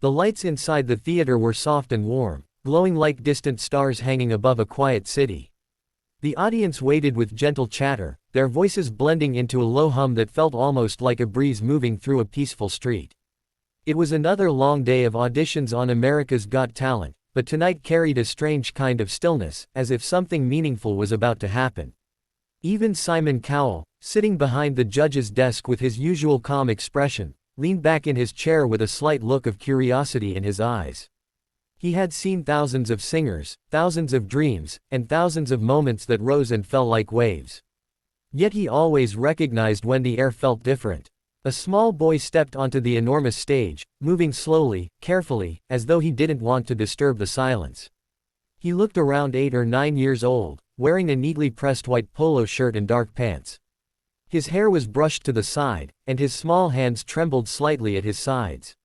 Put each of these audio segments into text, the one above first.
The lights inside the theater were soft and warm, glowing like distant stars hanging above a quiet city. The audience waited with gentle chatter, their voices blending into a low hum that felt almost like a breeze moving through a peaceful street. It was another long day of auditions on America's Got Talent, but tonight carried a strange kind of stillness, as if something meaningful was about to happen. Even Simon Cowell, sitting behind the judge's desk with his usual calm expression, leaned back in his chair with a slight look of curiosity in his eyes. He had seen thousands of singers, thousands of dreams, and thousands of moments that rose and fell like waves. Yet he always recognized when the air felt different. A small boy stepped onto the enormous stage, moving slowly, carefully, as though he didn't want to disturb the silence. He looked around 8 or 9 years old, wearing a neatly pressed white polo shirt and dark pants. His hair was brushed to the side, and his small hands trembled slightly at his sides.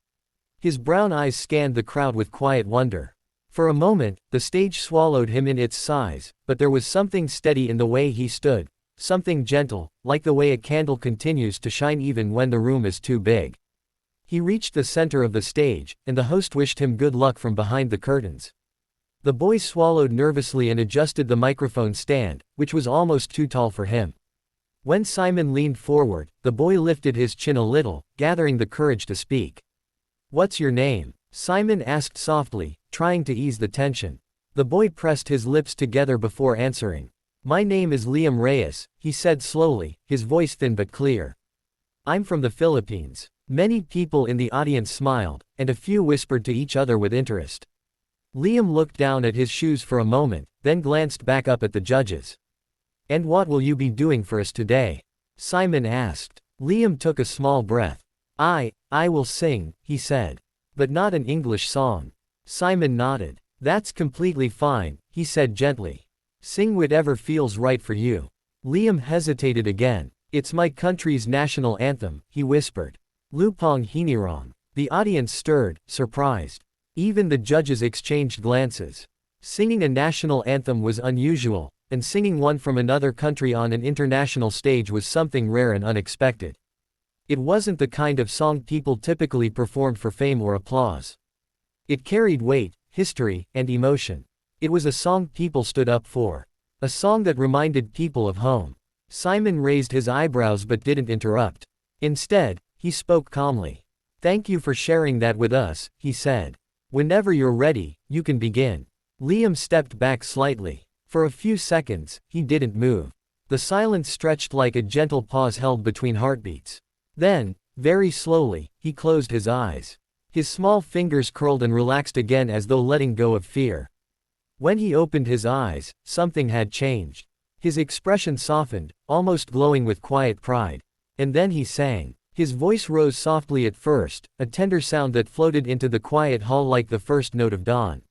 His brown eyes scanned the crowd with quiet wonder. For a moment, the stage swallowed him in its size, but there was something steady in the way he stood, something gentle, like the way a candle continues to shine even when the room is too big. He reached the center of the stage, and the host wished him good luck from behind the curtains. The boy swallowed nervously and adjusted the microphone stand, which was almost too tall for him. When Simon leaned forward, the boy lifted his chin a little, gathering the courage to speak. "What's your name?" Simon asked softly, trying to ease the tension. The boy pressed his lips together before answering. "My name is Liam Reyes," he said slowly, his voice thin but clear. "I'm from the Philippines." Many people in the audience smiled, and a few whispered to each other with interest. Liam looked down at his shoes for a moment, then glanced back up at the judges. "And what will you be doing for us today?" Simon asked. Liam took a small breath. I will sing," he said. "But not an English song." Simon nodded. "That's completely fine," he said gently. "Sing whatever feels right for you." Liam hesitated again. "It's my country's national anthem," he whispered. "Lupang Hinirang." The audience stirred, surprised. Even the judges exchanged glances. Singing a national anthem was unusual, and singing one from another country on an international stage was something rare and unexpected. It wasn't the kind of song people typically performed for fame or applause. It carried weight, history, and emotion. It was a song people stood up for. A song that reminded people of home. Simon raised his eyebrows but didn't interrupt. Instead, he spoke calmly. "Thank you for sharing that with us," he said. "Whenever you're ready, you can begin." Liam stepped back slightly. For a few seconds, he didn't move. The silence stretched like a gentle pause held between heartbeats. Then, very slowly, he closed his eyes. His small fingers curled and relaxed again as though letting go of fear. When he opened his eyes, something had changed. His expression softened, almost glowing with quiet pride. And then he sang. His voice rose softly at first, a tender sound that floated into the quiet hall like the first note of dawn.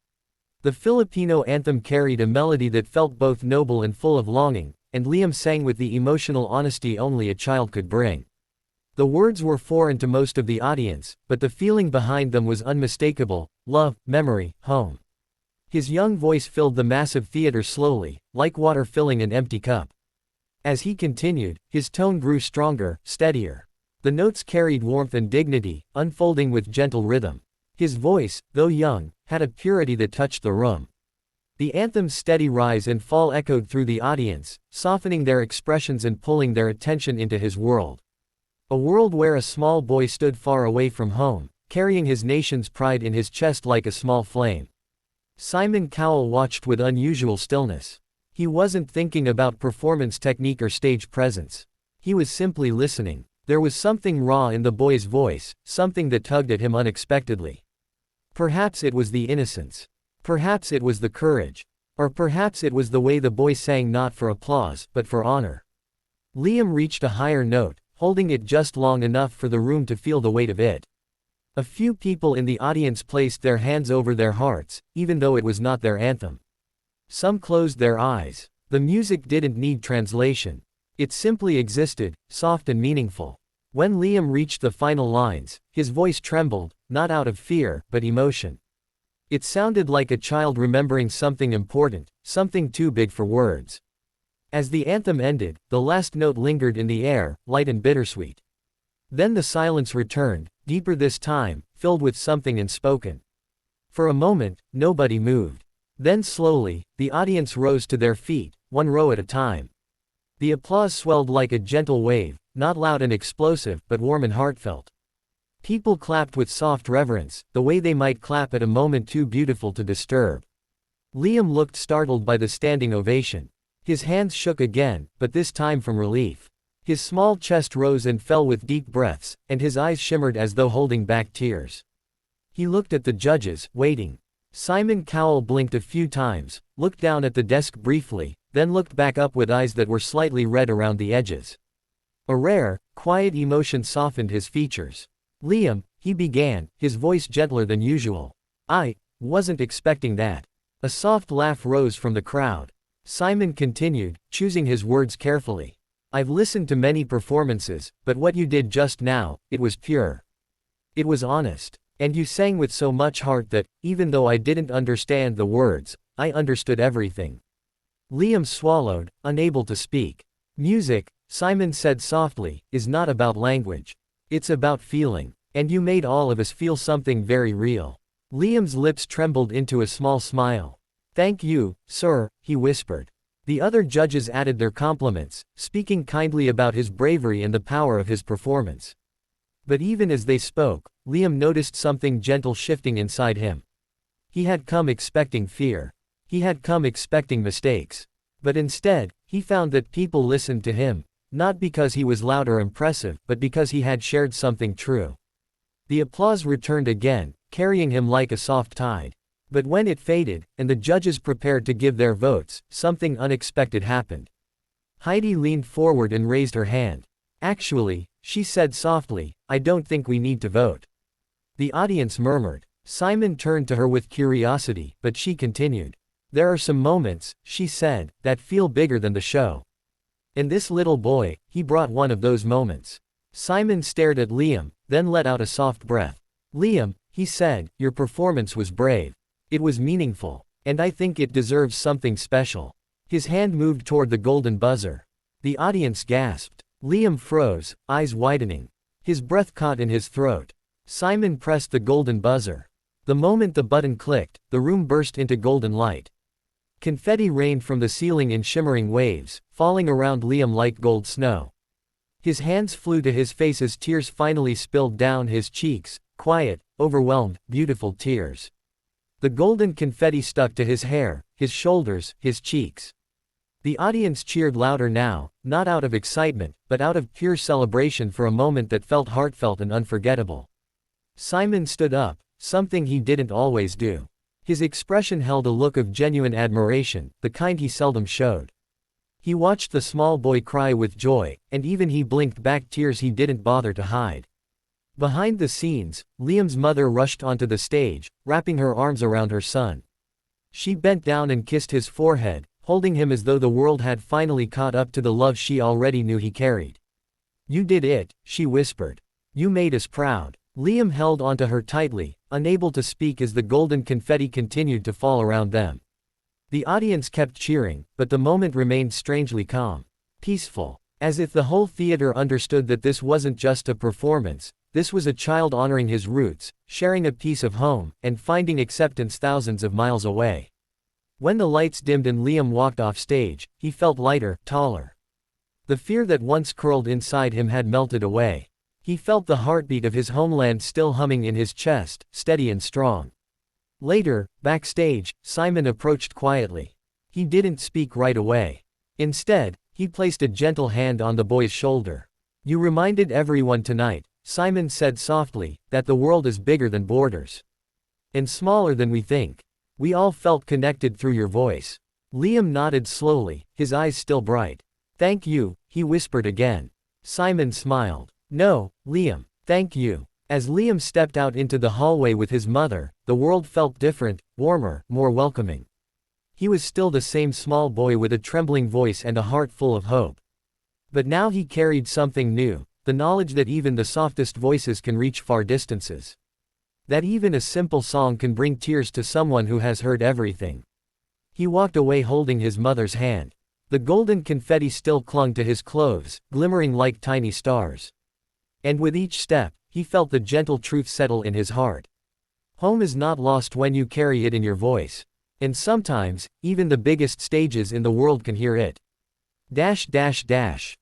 The Filipino anthem carried a melody that felt both noble and full of longing, and Liam sang with the emotional honesty only a child could bring. The words were foreign to most of the audience, but the feeling behind them was unmistakable: love, memory, home. His young voice filled the massive theater slowly, like water filling an empty cup. As he continued, his tone grew stronger, steadier. The notes carried warmth and dignity, unfolding with gentle rhythm. His voice, though young, had a purity that touched the room. The anthem's steady rise and fall echoed through the audience, softening their expressions and pulling their attention into his world. A world where a small boy stood far away from home, carrying his nation's pride in his chest like a small flame. Simon Cowell watched with unusual stillness. He wasn't thinking about performance technique or stage presence. He was simply listening. There was something raw in the boy's voice, something that tugged at him unexpectedly. Perhaps it was the innocence. Perhaps it was the courage. Or perhaps it was the way the boy sang, not for applause, but for honor. Liam reached a higher note, holding it just long enough for the room to feel the weight of it. A few people in the audience placed their hands over their hearts, even though it was not their anthem. Some closed their eyes. The music didn't need translation. It simply existed, soft and meaningful. When Liam reached the final lines, his voice trembled, not out of fear, but emotion. It sounded like a child remembering something important, something too big for words. As the anthem ended, the last note lingered in the air, light and bittersweet. Then the silence returned, deeper this time, filled with something unspoken. For a moment, nobody moved. Then slowly, the audience rose to their feet, one row at a time. The applause swelled like a gentle wave, not loud and explosive, but warm and heartfelt. People clapped with soft reverence, the way they might clap at a moment too beautiful to disturb. Liam looked startled by the standing ovation. His hands shook again, but this time from relief. His small chest rose and fell with deep breaths, and his eyes shimmered as though holding back tears. He looked at the judges, waiting. Simon Cowell blinked a few times, looked down at the desk briefly, then looked back up with eyes that were slightly red around the edges. A rare, quiet emotion softened his features. Liam, he began, his voice gentler than usual. I wasn't expecting that. A soft laugh rose from the crowd. Simon continued, choosing his words carefully. I've listened to many performances, but what you did just now, it was pure. It was honest. And you sang with so much heart that, even though I didn't understand the words, I understood everything. Liam swallowed, unable to speak. Music, Simon said softly, is not about language. It's about feeling. And you made all of us feel something very real. Liam's lips trembled into a small smile. Thank you, sir, he whispered. The other judges added their compliments, speaking kindly about his bravery and the power of his performance. But even as they spoke, Liam noticed something gentle shifting inside him. He had come expecting fear. He had come expecting mistakes. But instead, he found that people listened to him, not because he was loud or impressive, but because he had shared something true. The applause returned again, carrying him like a soft tide. But when it faded, and the judges prepared to give their votes, something unexpected happened. Heidi leaned forward and raised her hand. Actually, she said softly, I don't think we need to vote. The audience murmured. Simon turned to her with curiosity, but she continued. There are some moments, she said, that feel bigger than the show. And this little boy, he brought one of those moments. Simon stared at Liam, then let out a soft breath. Liam, he said, your performance was brave. It was meaningful. And I think it deserves something special. His hand moved toward the golden buzzer. The audience gasped. Liam froze, eyes widening. His breath caught in his throat. Simon pressed the golden buzzer. The moment the button clicked, the room burst into golden light. Confetti rained from the ceiling in shimmering waves, falling around Liam like gold snow. His hands flew to his face as tears finally spilled down his cheeks, quiet, overwhelmed, beautiful tears. The golden confetti stuck to his hair, his shoulders, his cheeks. The audience cheered louder now, not out of excitement, but out of pure celebration for a moment that felt heartfelt and unforgettable. Simon stood up, something he didn't always do. His expression held a look of genuine admiration, the kind he seldom showed. He watched the small boy cry with joy, and even he blinked back tears he didn't bother to hide. Behind the scenes, Liam's mother rushed onto the stage, wrapping her arms around her son. She bent down and kissed his forehead, holding him as though the world had finally caught up to the love she already knew he carried. You did it, she whispered. You made us proud. Liam held onto her tightly, unable to speak as the golden confetti continued to fall around them. The audience kept cheering, but the moment remained strangely calm. Peaceful. As if the whole theater understood that this wasn't just a performance, this was a child honoring his roots, sharing a piece of home, and finding acceptance thousands of miles away. When the lights dimmed and Liam walked off stage, he felt lighter, taller. The fear that once curled inside him had melted away. He felt the heartbeat of his homeland still humming in his chest, steady and strong. Later, backstage, Simon approached quietly. He didn't speak right away. Instead, he placed a gentle hand on the boy's shoulder. You reminded everyone tonight, Simon said softly, that the world is bigger than borders. And smaller than we think. We all felt connected through your voice. Liam nodded slowly, his eyes still bright. Thank you, he whispered again. Simon smiled. No, Liam, thank you. As Liam stepped out into the hallway with his mother, the world felt different, warmer, more welcoming. He was still the same small boy with a trembling voice and a heart full of hope. But now he carried something new, the knowledge that even the softest voices can reach far distances. That even a simple song can bring tears to someone who has heard everything. He walked away holding his mother's hand. The golden confetti still clung to his clothes, glimmering like tiny stars. And with each step, he felt the gentle truth settle in his heart. Home is not lost when you carry it in your voice. And sometimes, even the biggest stages in the world can hear it. Dash dash dash.